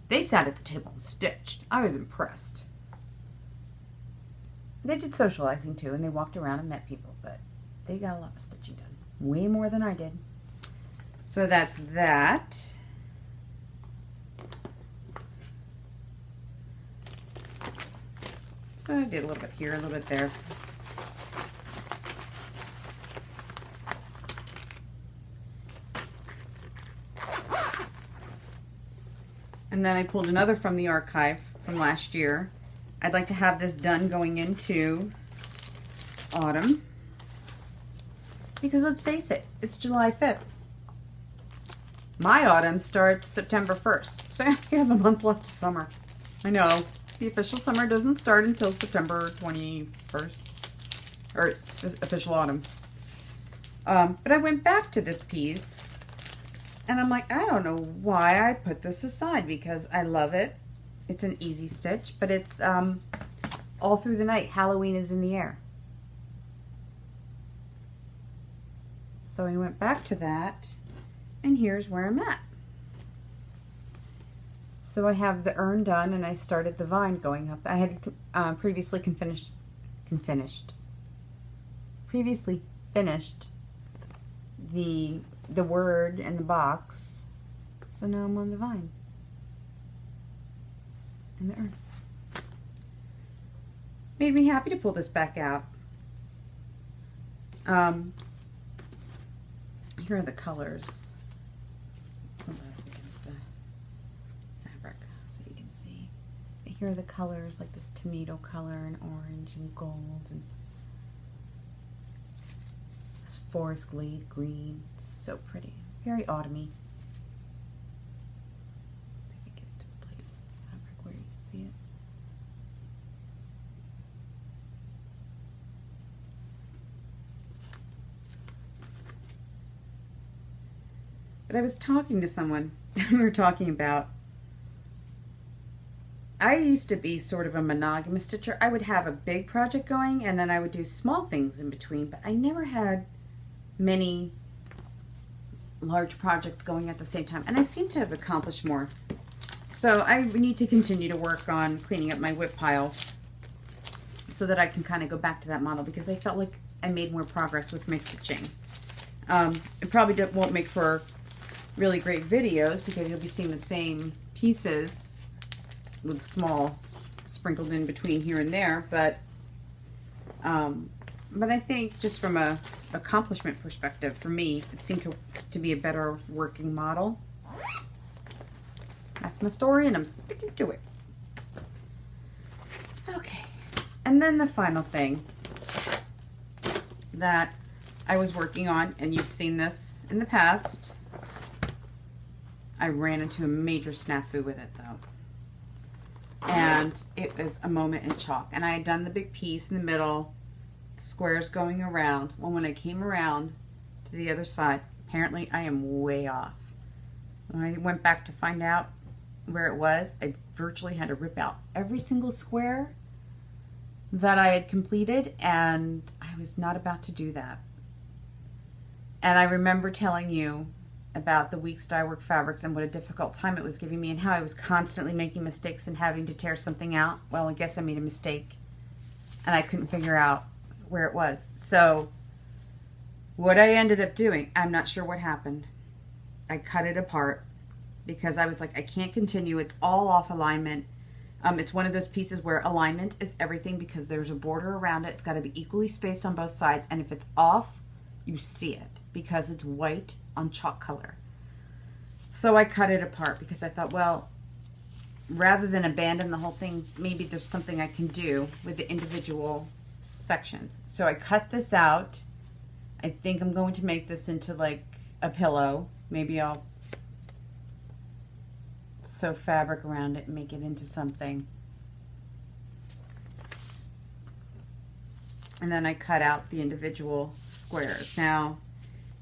they sat at the table and stitched. I was impressed. They did socializing too, and they walked around and met people, but they got a lot of stitching done. Way more than I did. So that's that. So I did a little bit here, a little bit there. And then I pulled another from the archive from last year. I'd like to have this done going into autumn. Because let's face it, it's July 5th. My autumn starts September 1st. So I have a month left of summer. I know. The official summer doesn't start until September 21st. Or official autumn. But I went back to this piece. And I'm like, I don't know why I put this aside. Because I love it. It's an easy stitch. But it's all through the night. Halloween is in the air. So I went back to that. And here's where I'm at. So I have the urn done, and I started the vine going up. I had previously finished the word and the box. So now I'm on the vine and the urn. Made me happy to pull this back out. Here are the colors. Hold that against the fabric so you can see. But here are the colors, like this tomato color and orange and gold and this forest glade green. So pretty. Very autumny. See if we can get it to place the fabric where you can see it. But I was talking to someone, we were talking about, I used to be sort of a monogamous stitcher. I would have a big project going and then I would do small things in between, but I never had many large projects going at the same time. And I seem to have accomplished more So I need to continue to work on cleaning up my whip pile so that I can kind of go back to that model, because I felt like I made more progress with my stitching. It probably won't make for really great videos because you'll be seeing the same pieces with small sprinkled in between here and there, but I think just from a accomplishment perspective, for me, it seemed to be a better working model. That's my story, and I'm sticking to it. Okay, and then the final thing that I was working on, and you've seen this in the past, I ran into a major snafu with it though. And it was a moment in chalk. And I had done the big piece in the middle, the squares going around. Well, when I came around to the other side, apparently I am way off. When I went back to find out where it was, I virtually had to rip out every single square that I had completed, and I was not about to do that. And I remember telling you about the week's dye work fabrics and what a difficult time it was giving me, and how I was constantly making mistakes and having to tear something out. Well, I guess I made a mistake and I couldn't figure out where it was. So what I ended up doing, I'm not sure what happened. I cut it apart because I was like, I can't continue. It's all off alignment. It's one of those pieces where alignment is everything, because there's a border around it. It's got to be equally spaced on both sides. And if it's off, you see it because it's white on chalk color. So I cut it apart because I thought, well, rather than abandon the whole thing, maybe there's something I can do with the individual sections. So I cut this out. I think I'm going to make this into like a pillow. Maybe I'll sew fabric around it and make it into something. And then I cut out the individual squares. Now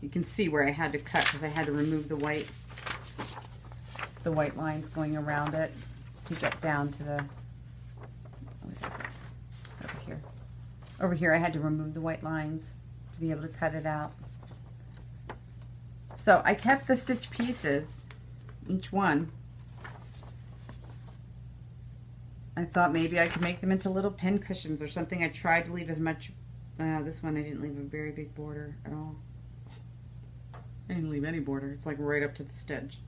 you can see where I had to cut because I had to remove the white lines going around it to get down to the, what is it? Over here. Over here I had to remove the white lines to be able to cut it out. So I kept the stitch pieces, each one. I thought maybe I could make them into little pin cushions or something. I tried to leave as much, this one I didn't leave a very big border at all. I didn't leave any border. It's like right up to the stitch,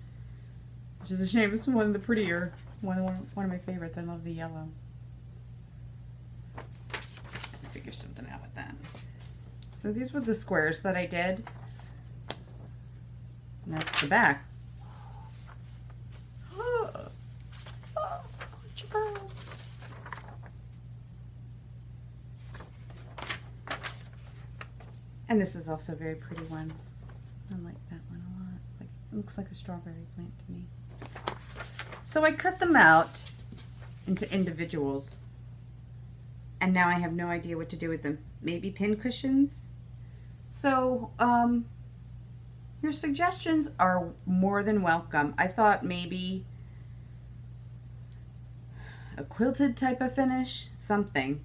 which is a shame. This is one of the prettier, one of my favorites. I love the yellow. I'll figure something out with that. So these were the squares that I did. And that's the back. And this is also a very pretty one. I like that one a lot. Like, it looks like a strawberry plant to me. So I cut them out into individuals. And now I have no idea what to do with them. Maybe pin cushions? So, your suggestions are more than welcome. I thought maybe a quilted type of finish, something.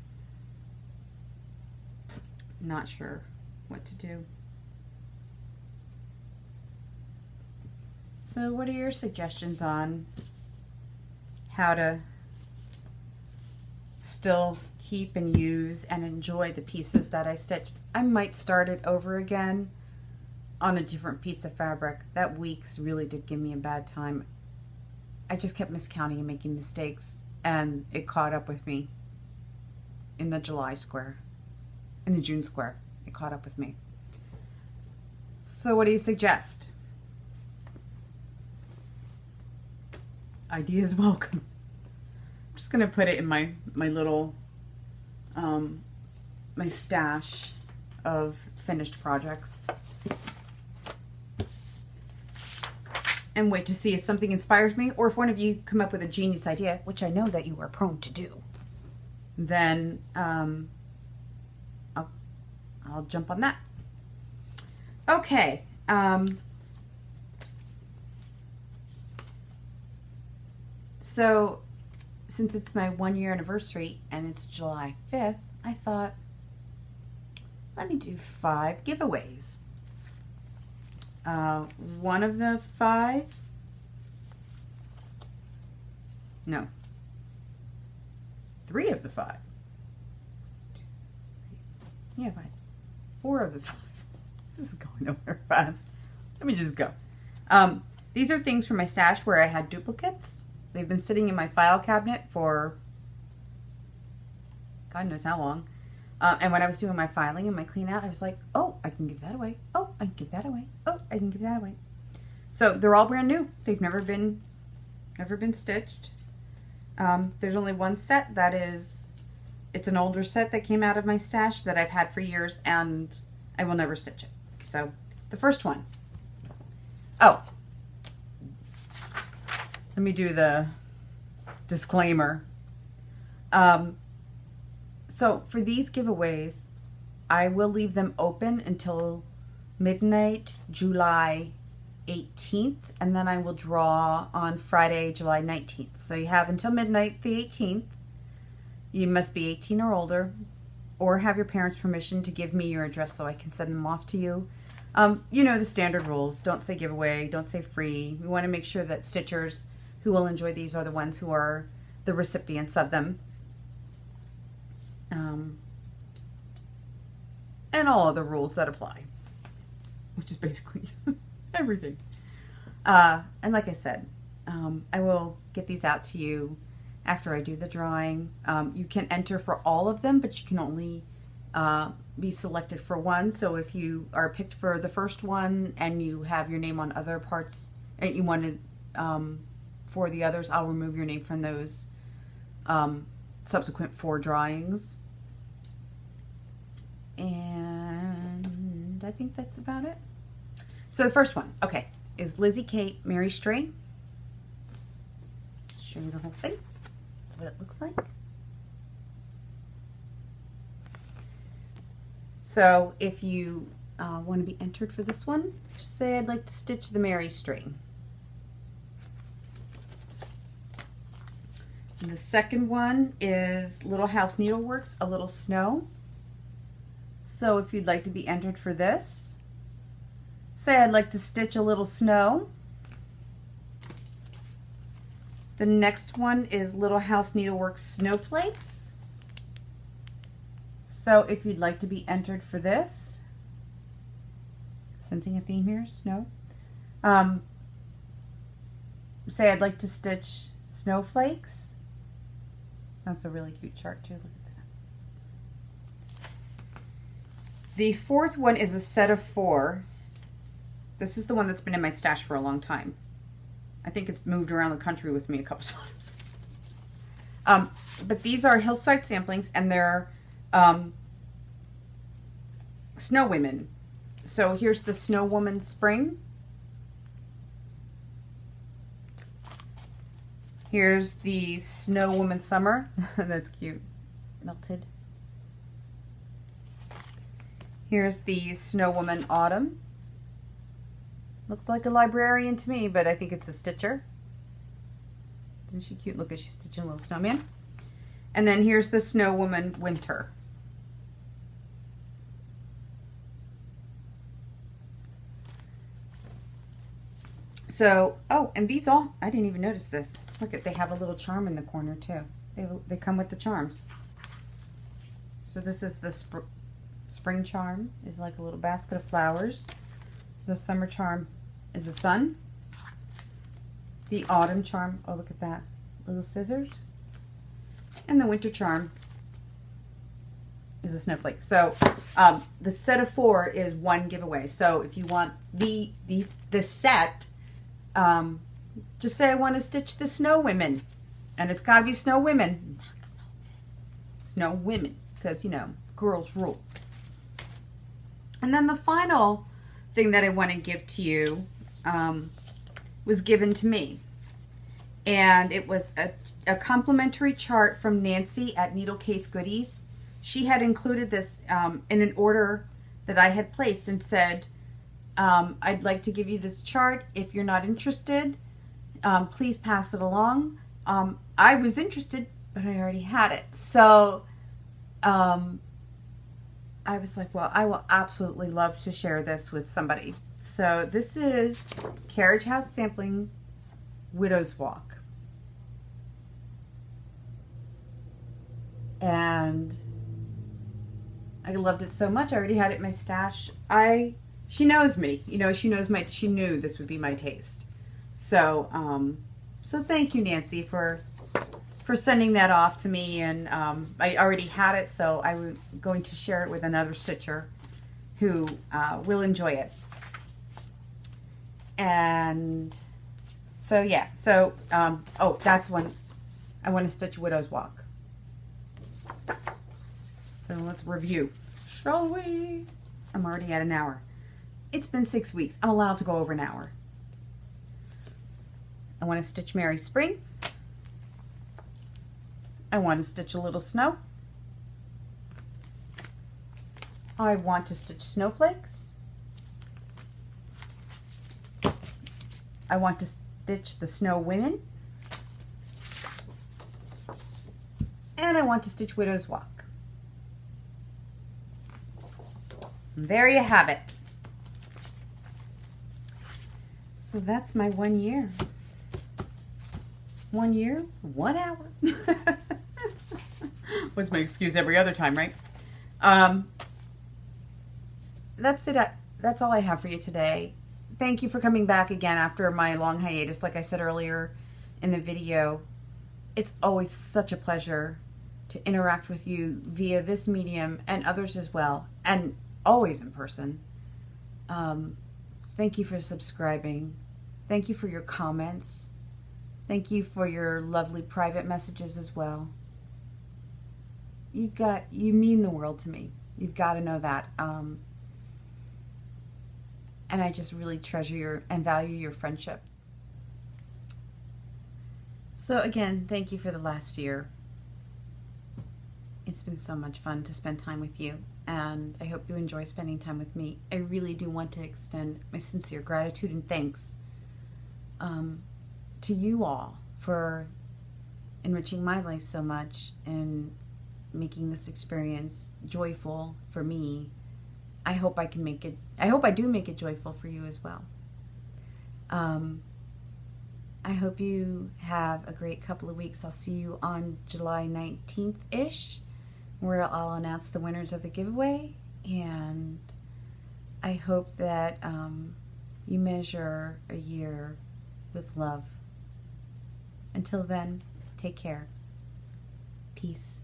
Not sure what to do. So what are your suggestions on how to still keep and use and enjoy the pieces that I stitched? I might start it over again on a different piece of fabric. That week's really did give me a bad time. I just kept miscounting and making mistakes, and it caught up with me in the July square, in the June square. It caught up with me. So what do you suggest? Ideas welcome. I'm just gonna put it in my little my stash of finished projects and wait to see if something inspires me, or if one of you come up with a genius idea, which I know that you are prone to do, then I'll jump on that. Okay. So since it's my 1-year anniversary and it's July 5th, I thought, let me do 5 giveaways. One of the 5 No. 3 of the 5. Yeah, 5. 4 of the 5. This is going nowhere fast. Let me just go. These are things from my stash where I had duplicates. They've been sitting in my file cabinet for God knows how long. And when I was doing my filing and my clean out, I was like, oh, I can give that away. Oh, I can give that away. Oh, I can give that away. So they're all brand new. They've never been stitched. There's only one set that is, it's an older set that came out of my stash that I've had for years, and I will never stitch it. So the first one. Oh, let me do the disclaimer. So for these giveaways, I will leave them open until midnight, July 18th, and then I will draw on Friday, July 19th. So you have until midnight, the 18th. You must be 18 or older, or have your parents' permission to give me your address so I can send them off to you. You know the standard rules. Don't say giveaway, don't say free. We want to make sure that stitchers who will enjoy these are the ones who are the recipients of them. And all other rules that apply, which is basically everything. And like I said, I will get these out to you after I do the drawing. You can enter for all of them, but you can only be selected for one. So if you are picked for the first one and you have your name on other parts and you wanted for the others, I'll remove your name from those subsequent 4 drawings. And I think that's about it. So the first one, okay, is Lizzie Kate Mary String. Show you the whole thing. That's what it looks like. So if you want to be entered for this one, just say I'd like to stitch the Mary String. And the second one is Little House Needleworks, A Little Snow. So if you'd like to be entered for this, say I'd like to stitch a little snow. The next one is Little House Needleworks Snowflakes. So if you'd like to be entered for this, sensing a theme here, snow. Say I'd like to stitch snowflakes. That's a really cute chart too. Look at that. The fourth one is a set of 4. This is the one that's been in my stash for a long time. I think it's moved around the country with me a couple times. But these are hillside samplings, and they're snow women. So here's the Snow Woman Spring. Here's the Snow Woman Summer. That's cute. Melted. Here's the Snow Woman Autumn. Looks like a librarian to me, but I think it's a stitcher. Isn't she cute? Look at she's stitching a little snowman. And then here's the Snow Woman Winter. So, oh, and these all, I didn't even notice this. Look at, they have a little charm in the corner too. They come with the charms. So this is the spring charm, is like a little basket of flowers. The summer charm is a sun. The autumn charm, oh look at that, little scissors. And the winter charm is a snowflake. So the set of 4 is 1 giveaway. So if you want the set, just say I want to stitch the Snow Women, and it's got to be Snow Women, not Snow Men. Snow Women, because you know girls rule. And then the final thing that I want to give to you was given to me, and it was a complimentary chart from Nancy at Needle Case Goodies. She had included this in an order that I had placed and said, I'd like to give you this chart. If you're not interested, please pass it along. I was interested, but I already had it. So I was like, well, I will absolutely love to share this with somebody. So this is Carriage House Sampling Widow's Walk. And I loved it so much. I already had it in my stash. She knows me. You know, she knew this would be my taste. So, so thank you, Nancy, for sending that off to me. And I already had it, so I'm going to share it with another stitcher who will enjoy it. And so, yeah. So, oh, that's when I want to stitch Widow's Walk. So let's review, shall we? I'm already at an hour. It's been 6 weeks. I'm allowed to go over an hour. I want to stitch Merry Spring. I want to stitch a little snow. I want to stitch snowflakes. I want to stitch the Snow Women. And I want to stitch Widow's Walk. And there you have it. So that's my 1 year. 1 year, 1 hour. What's my excuse every other time, right? That's it. That's all I have for you today. Thank you for coming back again after my long hiatus. Like I said earlier in the video, it's always such a pleasure to interact with you via this medium and others as well, and always in person. Thank you for subscribing. Thank you for your comments. Thank you for your lovely private messages as well. You mean the world to me. You've got to know that. And I just really treasure and value your friendship. So again, thank you for the last year. It's been so much fun to spend time with you, and I hope you enjoy spending time with me. I really do want to extend my sincere gratitude and thanks to you all for enriching my life so much and making this experience joyful for me. I hope I can make it, I hope I do make it joyful for you as well. I hope you have a great couple of weeks. I'll see you on July 19th-ish, where I'll announce the winners of the giveaway. And I hope that you measure a year with love. Until then, take care. Peace.